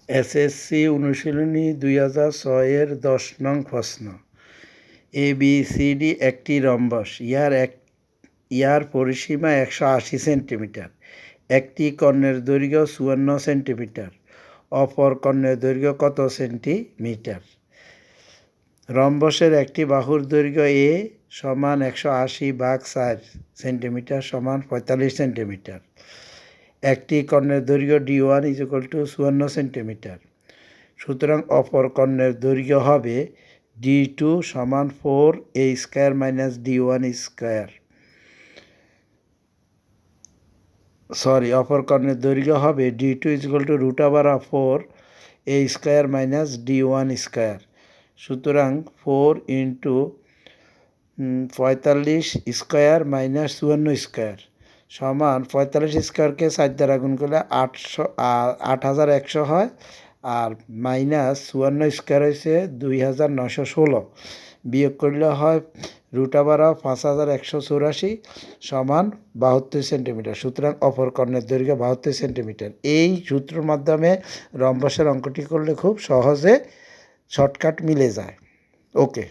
SSC অনুশীলনী 2006-এর 10 নং প্রশ্ন। ABCD একটি রম্বস, ইয়ার পরিসীমা 180 সেন্টিমিটার। একটি কর্ণের দৈর্ঘ্য 54 সেন্টিমিটার। অপর কর্ণের দৈর্ঘ্য কত সেন্টিমিটার? রম্বসের একটি বাহুর দৈর্ঘ্য A সমান 180/4 সেন্টিমিটার সমান 45 সেন্টিমিটার। একটি কর্ণের দৈর্ঘ্য D1 = 54 সেন্টিমিটার। সুতরাং অপর কর্ণের দৈর্ঘ্য হবে D2 সমান 4A² - D1 স্কয়ার। অপর কর্ণের দৈর্ঘ্য হবে D2 = √4A² - D1 স্কয়ার। সুতরাং 4 × 45 স্কয়ার - 54 স্কয়ার সমান 45 স্কয়ারকে 4 দ্বারা গুণ করলে 8100 হয়, আর -54 স্কয়ার হয়েছে 2916, বিয়োগ করলে হয় √5184 সমান 72 সেন্টিমিটার। সুতরাং অপর কর্ণের দৈর্ঘ্য 72 সেন্টিমিটার। এই সূত্রের মাধ্যমে রম্বসের অঙ্কটি করলে খুব সহজে শর্টকাট মিলে যায়। ওকে।